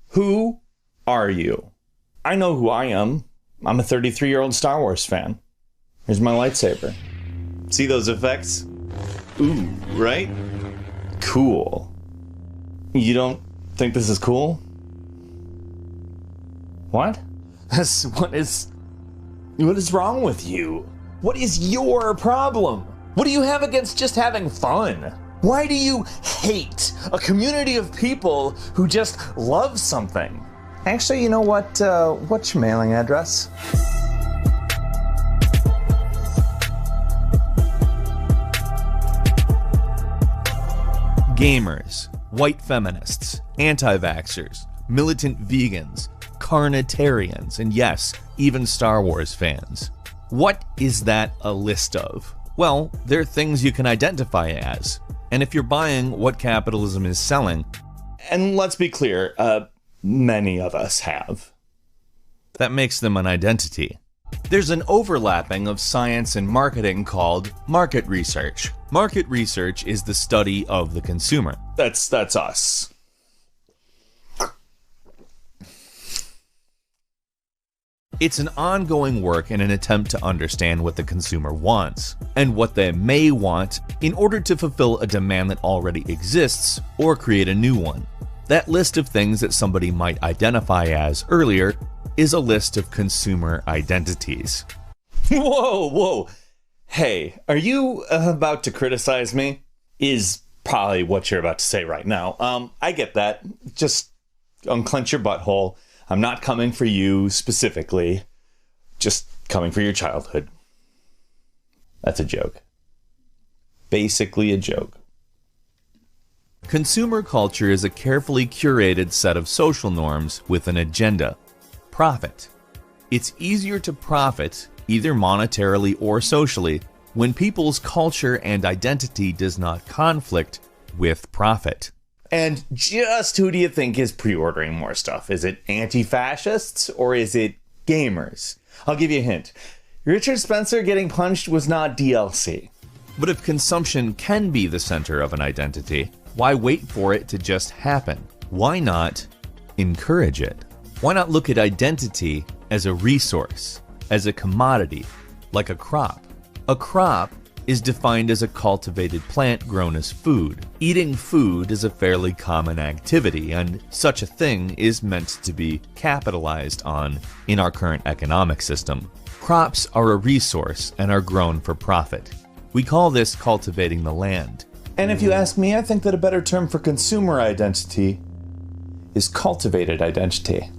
Who are you? I know who I am. I'm a 33-year-old Star Wars fan. Here's my lightsaber. See those effects? Ooh, right? Cool. You don't think this is cool? What? What is wrong with you? What is your problem? What do you have against just having fun? Why do you hate a community of people who just love something? Actually, you know what? What's your mailing address? Gamers, white feminists, anti-vaxxers, militant vegans, carnitarians, and yes, even Star Wars fans. What is that a list of? Well, they're things you can identify as. And if you're buying what capitalism is selling, and let's be clear, many of us have, that makes them an identity. There's an overlapping of science and marketing called market research. Market research is the study of the consumer. That's us. It's an ongoing work in an attempt to understand what the consumer wants, and what they may want in order to fulfill a demand that already exists or create a new one. That list of things that somebody might identify as earlier is a list of consumer identities. Whoa. Hey, are you about to criticize me? Is probably what you're about to say right now. I get that. Just unclench your butthole. I'm not coming for you specifically, just coming for your childhood. That's a joke. Basically a joke. Consumer culture is a carefully curated set of social norms with an agenda: profit. It's easier to profit, either monetarily or socially, when people's culture and identity does not conflict with profit. And just who do you think is pre-ordering more stuff? Is it anti-fascists or is it gamers? I'll give you a hint. Richard Spencer getting punched was not DLC. But if consumption can be the center of an identity, why wait for it to just happen? Why not encourage it? Why not look at identity as a resource, as a commodity, like a crop? A crop is defined as a cultivated plant grown as food. Eating food is a fairly common activity, and such a thing is meant to be capitalized on in our current economic system. Crops are a resource and are grown for profit. We call this cultivating the land. And if you ask me, I think that a better term for consumer identity is cultivated identity.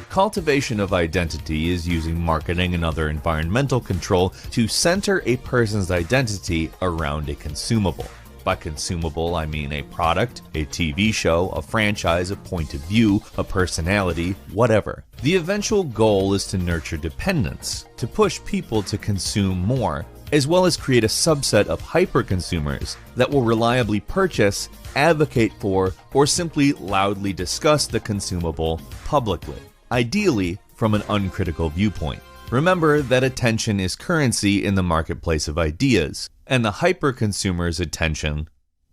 Cultivation of identity is using marketing and other environmental control to center a person's identity around a consumable. By consumable, I mean a product, a TV show, a franchise, a point of view, a personality, whatever. The eventual goal is to nurture dependence, to push people to consume more, as well as create a subset of hyper-consumers that will reliably purchase, advocate for, or simply loudly discuss the consumable publicly. Ideally, from an uncritical viewpoint. Remember that attention is currency in the marketplace of ideas, and the hyper-consumer's attention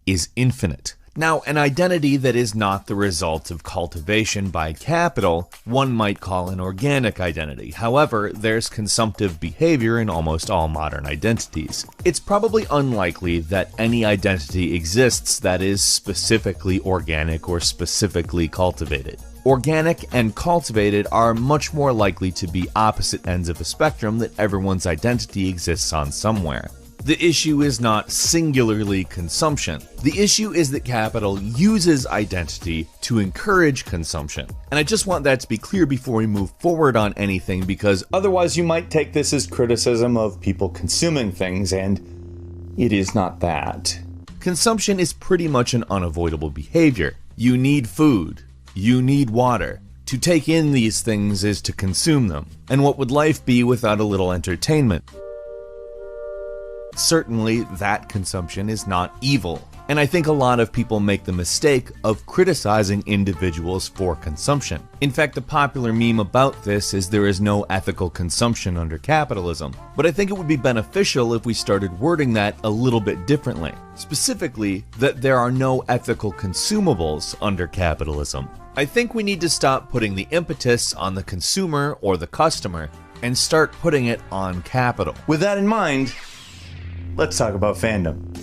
is infinite. Now, an identity that is not the result of cultivation by capital, one might call an organic identity. However, there's consumptive behavior in almost all modern identities. It's probably unlikely that any identity exists that is specifically organic or specifically cultivated. Organic and cultivated are much more likely to be opposite ends of a spectrum that everyone's identity exists on somewhere. The issue is not singularly consumption. The issue is that capital uses identity to encourage consumption. And I just want that to be clear before we move forward on anything, because otherwise you might take this as criticism of people consuming things, and it is not that. Consumption is pretty much an unavoidable behavior. You need food. You need water. To take in these things is to consume them. And what would life be without a little entertainment? Certainly, that consumption is not evil. And I think a lot of people make the mistake of criticizing individuals for consumption. In fact, the popular meme about this is there is no ethical consumption under capitalism. But I think it would be beneficial if we started wording that a little bit differently. Specifically, that there are no ethical consumables under capitalism. I think we need to stop putting the impetus on the consumer or the customer and start putting it on capital. With that in mind, let's talk about fandom.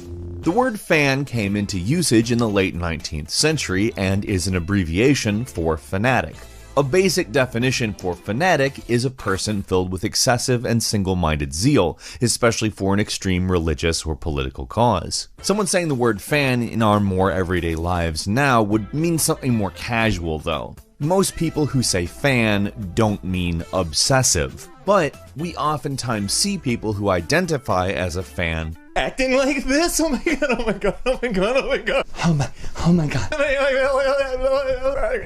The word fan came into usage in the late 19th century and is an abbreviation for fanatic. A basic definition for fanatic is a person filled with excessive and single-minded zeal, especially for an extreme religious or political cause. Someone saying the word fan in our more everyday lives now would mean something more casual, though. Most people who say fan don't mean obsessive, but we oftentimes see people who identify as a fan Acting like this? Oh my god, oh my god, oh my god, oh my god. Oh my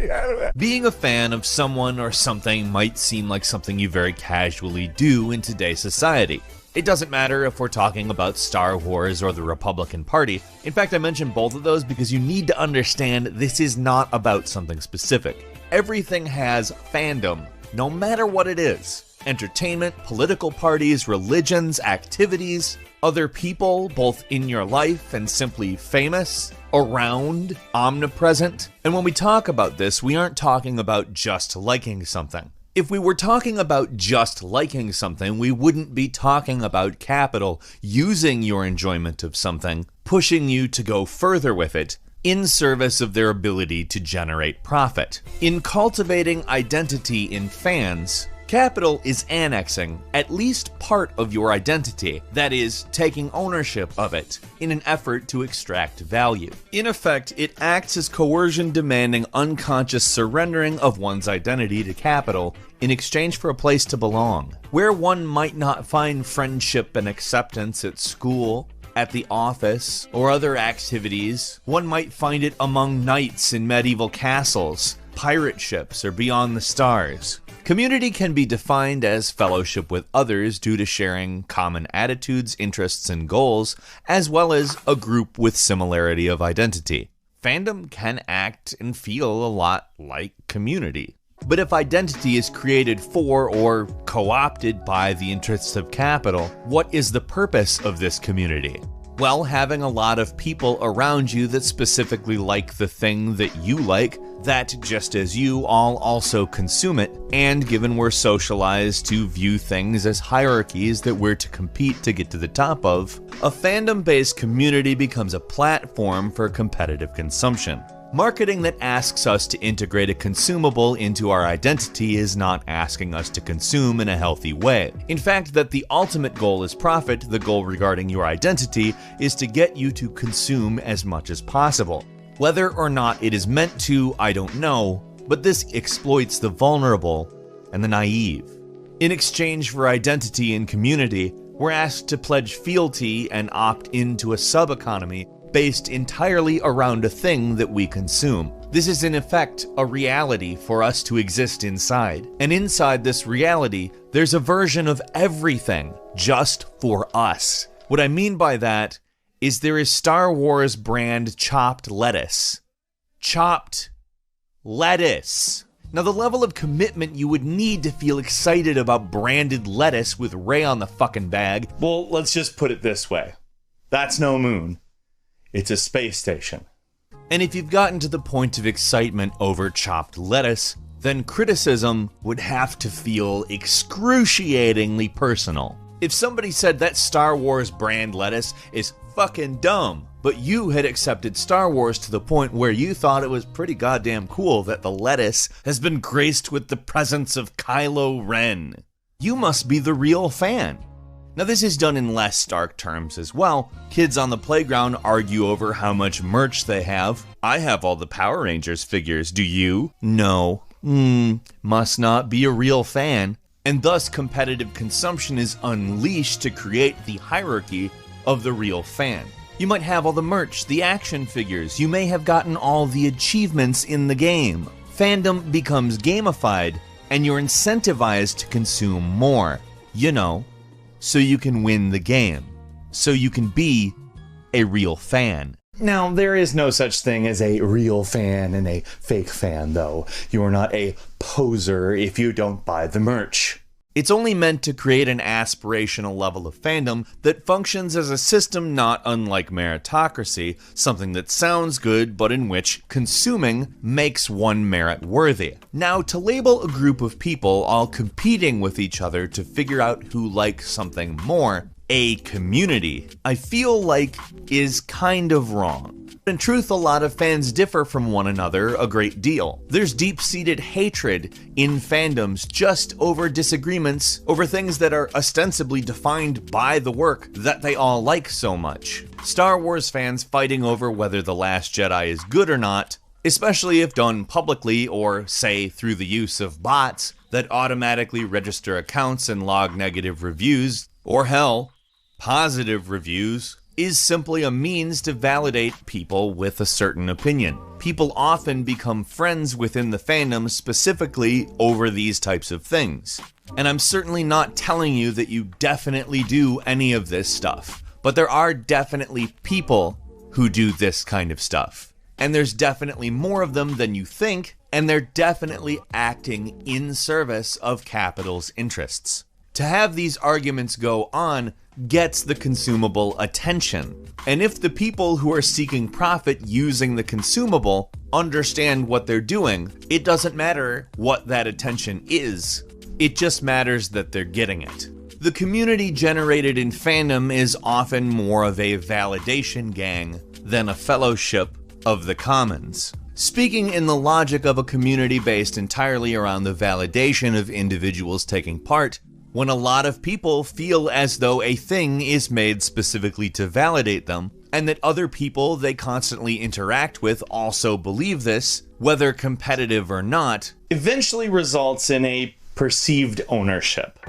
god. Being a fan of someone or something might seem like something you very casually do in today's society. It doesn't matter if we're talking about Star Wars or the Republican Party. In fact, I mentioned both of those because you need to understand this is not about something specific. Everything has fandom, no matter what it is. Entertainment, political parties, religions, activities, other people, both in your life and simply famous, around, omnipresent. And when we talk about this, we aren't talking about just liking something. If we were talking about just liking something, we wouldn't be talking about capital using your enjoyment of something, pushing you to go further with it, in service of their ability to generate profit. In cultivating identity in fans, capital is annexing at least part of your identity, that is, taking ownership of it, in an effort to extract value. In effect, it acts as coercion demanding unconscious surrendering of one's identity to capital in exchange for a place to belong, where one might not find friendship and acceptance at school, at the office, or other activities. One might find it among knights in medieval castles, pirate ships, or beyond the stars. Community can be defined as fellowship with others due to sharing common attitudes, interests, and goals, as well as a group with similarity of identity. Fandom can act and feel a lot like community. But if identity is created for or co-opted by the interests of capital, what is the purpose of this community? Well, having a lot of people around you that specifically like the thing that you like, that just as you all also consume it, and given we're socialized to view things as hierarchies that we're to compete to get to the top of, a fandom-based community becomes a platform for competitive consumption. Marketing that asks us to integrate a consumable into our identity is not asking us to consume in a healthy way. In fact, that the ultimate goal is profit, the goal regarding your identity is to get you to consume as much as possible. Whether or not it is meant to, I don't know, but this exploits the vulnerable and the naive. In exchange for identity and community, we're asked to pledge fealty and opt into a sub-economy based entirely around a thing that we consume. This is in effect a reality for us to exist inside. And inside this reality, there's a version of everything just for us. What I mean by that is there is Star Wars brand chopped lettuce. Chopped lettuce. Now, the level of commitment you would need to feel excited about branded lettuce with Rey on the fucking bag. Well, let's just put it this way. That's no moon. It's a space station. And if you've gotten to the point of excitement over chopped lettuce, then criticism would have to feel excruciatingly personal. If somebody said that Star Wars brand lettuce is fucking dumb, but you had accepted Star Wars to the point where you thought it was pretty goddamn cool that the lettuce has been graced with the presence of Kylo Ren, you must be the real fan. Now, this is done in less stark terms as well. Kids on the playground argue over how much merch they have. I have all the Power Rangers figures. Do you? No. Must not be a real fan. And thus, competitive consumption is unleashed to create the hierarchy of the real fan. You might have all the merch, the action figures. You may have gotten all the achievements in the game. Fandom becomes gamified, and you're incentivized to consume more. You know, so you can win the game, so you can be a real fan. Now, there is no such thing as a real fan and a fake fan, though. You are not a poser if you don't buy the merch. It's only meant to create an aspirational level of fandom that functions as a system not unlike meritocracy, something that sounds good but in which consuming makes one merit worthy. Now, to label a group of people all competing with each other to figure out who likes something more, a community, I feel like is kind of wrong. In truth, a lot of fans differ from one another a great deal. There's deep-seated hatred in fandoms just over disagreements over things that are ostensibly defined by the work that they all like so much. Star Wars fans fighting over whether The Last Jedi is good or not, especially if done publicly or, say, through the use of bots that automatically register accounts and log negative reviews, or hell, positive reviews, is simply a means to validate people with a certain opinion. People often become friends within the fandom specifically over these types of things. And I'm certainly not telling you that you definitely do any of this stuff, but there are definitely people who do this kind of stuff. And there's definitely more of them than you think, and they're definitely acting in service of capital's interests. To have these arguments go on gets the consumable attention. And if the people who are seeking profit using the consumable understand what they're doing, it doesn't matter what that attention is. It just matters that they're getting it. The community generated in fandom is often more of a validation gang than a fellowship of the commons. Speaking in the logic of a community based entirely around the validation of individuals taking part, when a lot of people feel as though a thing is made specifically to validate them, and that other people they constantly interact with also believe this, whether competitive or not, eventually results in a perceived ownership.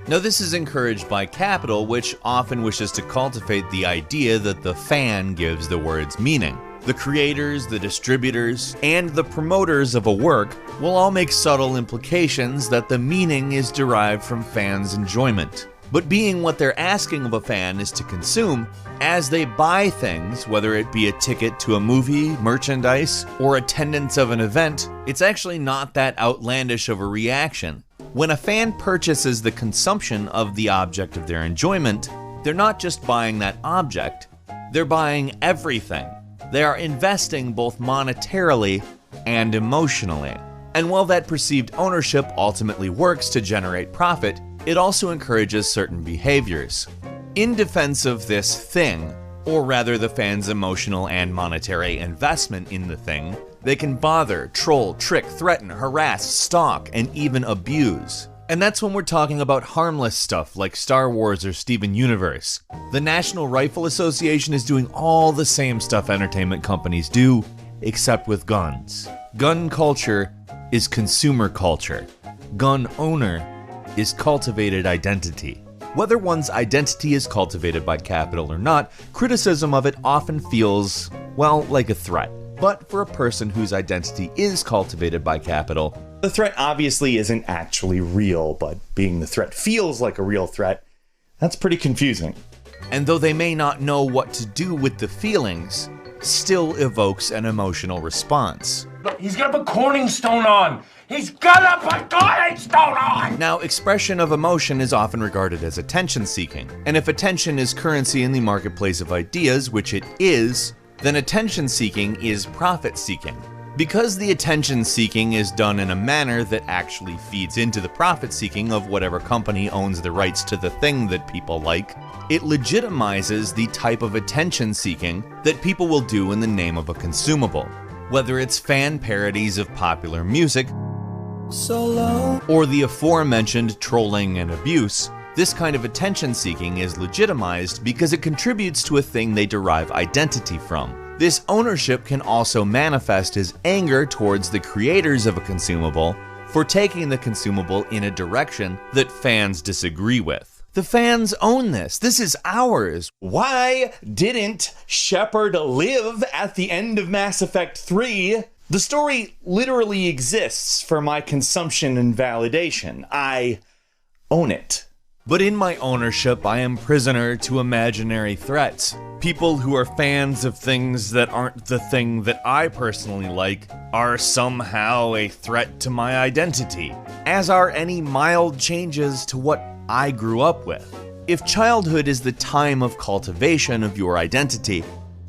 Now, this is encouraged by capital, which often wishes to cultivate the idea that the fan gives the words meaning. The creators, the distributors, and the promoters of a work will all make subtle implications that the meaning is derived from fans' enjoyment. But being what they're asking of a fan is to consume, as they buy things, whether it be a ticket to a movie, merchandise, or attendance of an event, it's actually not that outlandish of a reaction. When a fan purchases the consumption of the object of their enjoyment, they're not just buying that object, they're buying everything. They are investing both monetarily and emotionally. And while that perceived ownership ultimately works to generate profit, it also encourages certain behaviors. In defense of this thing, or rather the fans' emotional and monetary investment in the thing, they can bother, troll, trick, threaten, harass, stalk, and even abuse. And that's when we're talking about harmless stuff like Star Wars or Steven Universe. The National Rifle Association is doing all the same stuff entertainment companies do, except with guns. Gun culture is consumer culture. Gun owner is cultivated identity. Whether one's identity is cultivated by capital or not, criticism of it often feels, well, like a threat. But for a person whose identity is cultivated by capital, the threat obviously isn't actually real, but being the threat feels like a real threat, that's pretty confusing. And though they may not know what to do with the feelings, still evokes an emotional response. Look, he's gonna put Corning Stone on! He's gonna put Corning Stone on! Now, expression of emotion is often regarded as attention-seeking. And if attention is currency in the marketplace of ideas, which it is, then attention-seeking is profit-seeking. Because the attention-seeking is done in a manner that actually feeds into the profit-seeking of whatever company owns the rights to the thing that people like, it legitimizes the type of attention-seeking that people will do in the name of a consumable. Whether it's fan parodies of popular music, or the aforementioned trolling and abuse, this kind of attention-seeking is legitimized because it contributes to a thing they derive identity from. This ownership can also manifest as anger towards the creators of a consumable for taking the consumable in a direction that fans disagree with. The fans own this. This is ours. Why didn't Shepard live at the end of Mass Effect 3? The story literally exists for my consumption and validation. I own it. But in my ownership, I am prisoner to imaginary threats. People who are fans of things that aren't the thing that I personally like are somehow a threat to my identity, as are any mild changes to what I grew up with. If childhood is the time of cultivation of your identity,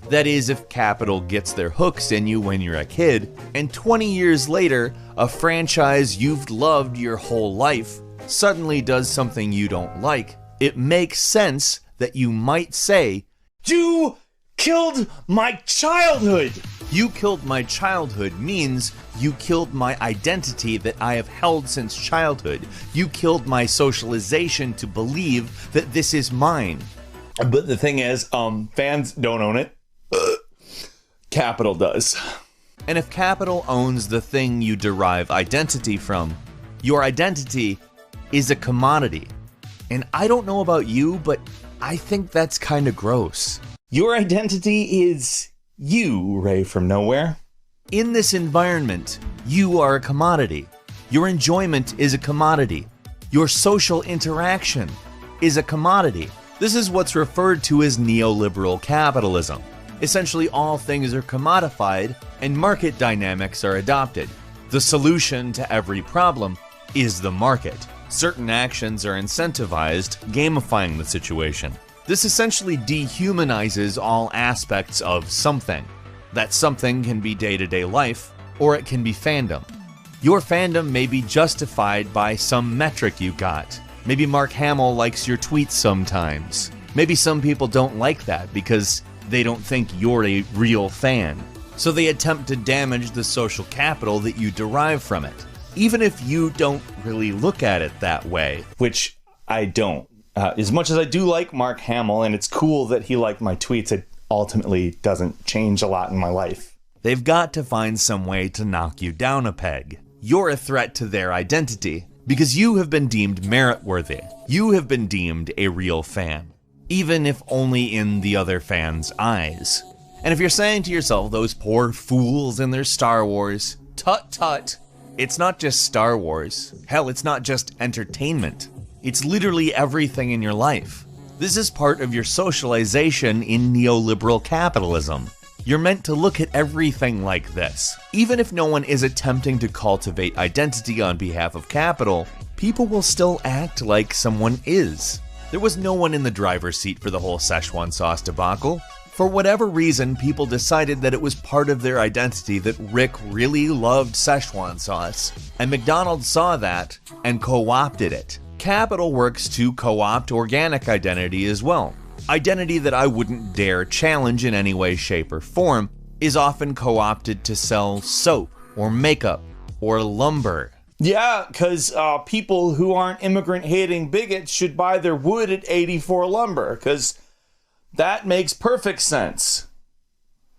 that is, if capital gets their hooks in you when you're a kid, and 20 years later, a franchise you've loved your whole life suddenly does something you don't like, it makes sense that you might say, "You killed my childhood!" "You killed my childhood" means you killed my identity that I have held since childhood. You killed my socialization to believe that this is mine. But the thing is, fans don't own it. Capital does. And if capital owns the thing you derive identity from, your identity is a commodity. And I don't know about you, but I think that's kind of gross. Your identity is you, Ray from Nowhere. In this environment, you are a commodity. Your enjoyment is a commodity. Your social interaction is a commodity. This is what's referred to as neoliberal capitalism. Essentially, all things are commodified and market dynamics are adopted. The solution to every problem is the market. Certain actions are incentivized, gamifying the situation. This essentially dehumanizes all aspects of something. That something can be day-to-day life, or it can be fandom. Your fandom may be justified by some metric you got. Maybe Mark Hamill likes your tweets sometimes. Maybe some people don't like that because they don't think you're a real fan. So they attempt to damage the social capital that you derive from it, even if you don't really look at it that way. Which I don't. As much as I do like Mark Hamill, and it's cool that he liked my tweets, it ultimately doesn't change a lot in my life. They've got to find some way to knock you down a peg. You're a threat to their identity because you have been deemed merit-worthy. You have been deemed a real fan, even if only in the other fans' eyes. And if you're saying to yourself, those poor fools in their Star Wars, tut tut, it's not just Star Wars. Hell, it's not just entertainment. It's literally everything in your life. This is part of your socialization in neoliberal capitalism. You're meant to look at everything like this. Even if no one is attempting to cultivate identity on behalf of capital, people will still act like someone is. There was no one in the driver's seat for the whole Szechuan sauce debacle. For whatever reason, people decided that it was part of their identity that Rick really loved Szechuan sauce, and McDonald's saw that and co-opted it. Capital works to co-opt organic identity as well. Identity that I wouldn't dare challenge in any way, shape, or form is often co-opted to sell soap, or makeup, or lumber. Yeah, because people who aren't immigrant-hating bigots should buy their wood at 84 Lumber, because that makes perfect sense.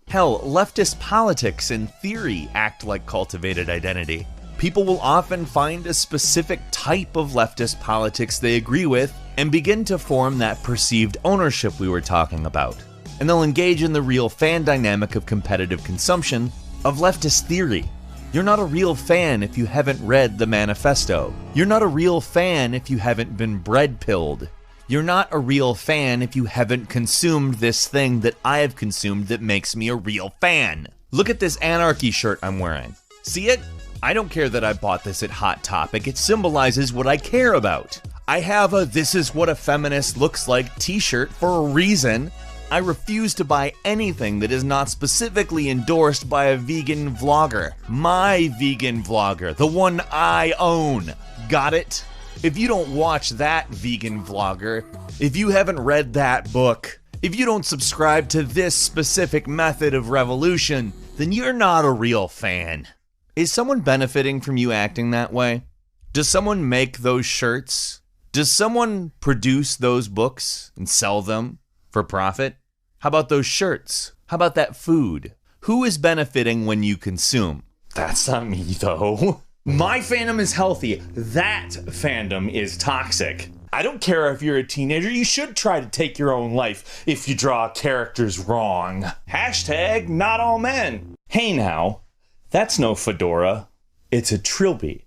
Hell, leftist politics in theory act like cultivated identity. People will often find a specific type of leftist politics they agree with and begin to form that perceived ownership we were talking about. And they'll engage in the real fan dynamic of competitive consumption of leftist theory. You're not a real fan if you haven't read the manifesto. You're not a real fan if you haven't been bread-pilled. You're not a real fan if you haven't consumed this thing that I have consumed that makes me a real fan. Look at this anarchy shirt I'm wearing. See it? I don't care that I bought this at Hot Topic. It symbolizes what I care about. I have a "This is what a feminist looks like" t-shirt for a reason. I refuse to buy anything that is not specifically endorsed by a vegan vlogger. My vegan vlogger, the one I own. Got it? If you don't watch that vegan vlogger, if you haven't read that book, if you don't subscribe to this specific method of revolution, then you're not a real fan. Is someone benefiting from you acting that way? Does someone make those shirts? Does someone produce those books and sell them for profit? How about those shirts? How about that food? Who is benefiting when you consume? That's not me, though. My fandom is healthy. That fandom is toxic. I don't care if you're a teenager. You should try to take your own life if you draw characters wrong. Hashtag not all men. Hey now, that's no fedora. It's a trilby.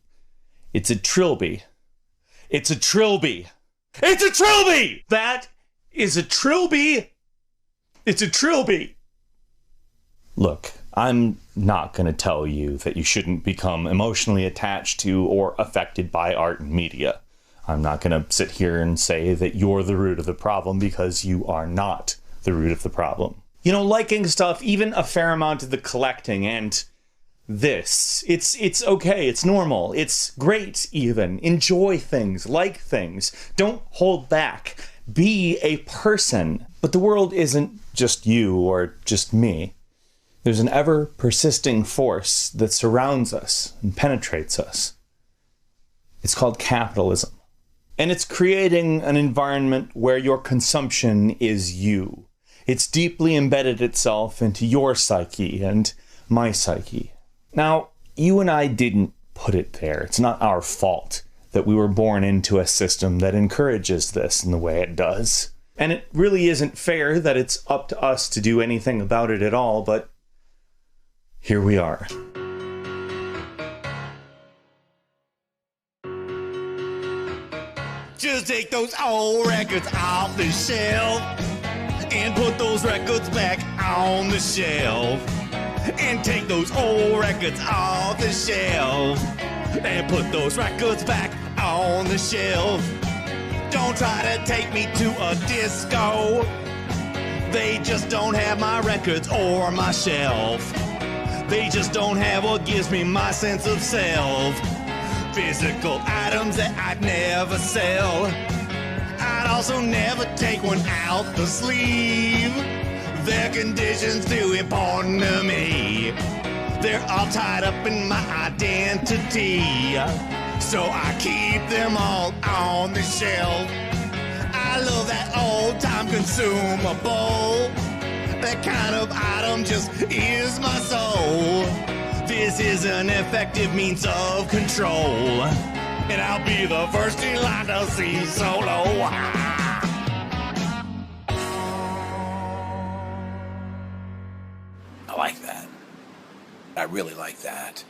It's a trilby. It's a trilby. It's a trilby! That is a trilby. It's a trilby. Look, I'm not going to tell you that you shouldn't become emotionally attached to or affected by art and media. I'm not going to sit here and say that you're the root of the problem, because you are not the root of the problem. You know, liking stuff, even a fair amount of the collecting and this, it's okay, it's normal, it's great even. Enjoy things, like things. Don't hold back. Be a person. But the world isn't just you or just me. There's an ever-persisting force that surrounds us and penetrates us. It's called capitalism. And it's creating an environment where your consumption is you. It's deeply embedded itself into your psyche and my psyche. Now, you and I didn't put it there. It's not our fault that we were born into a system that encourages this in the way it does. And it really isn't fair that it's up to us to do anything about it at all, but here we are. Just take those old records off the shelf and put those records back on the shelf. And take those old records off the shelf and put those records back on the shelf. Don't try to take me to a disco. They just don't have my records or my shelf. They just don't have what gives me my sense of self. Physical items that I'd never sell. I'd also never take one out the sleeve. Their condition's too important to me. They're all tied up in my identity. So I keep them all on the shelf. I love that old-time consumable. That kind of item just is my soul. This is an effective means of control. And I'll be the first in line to see solo. I like that. I really like that.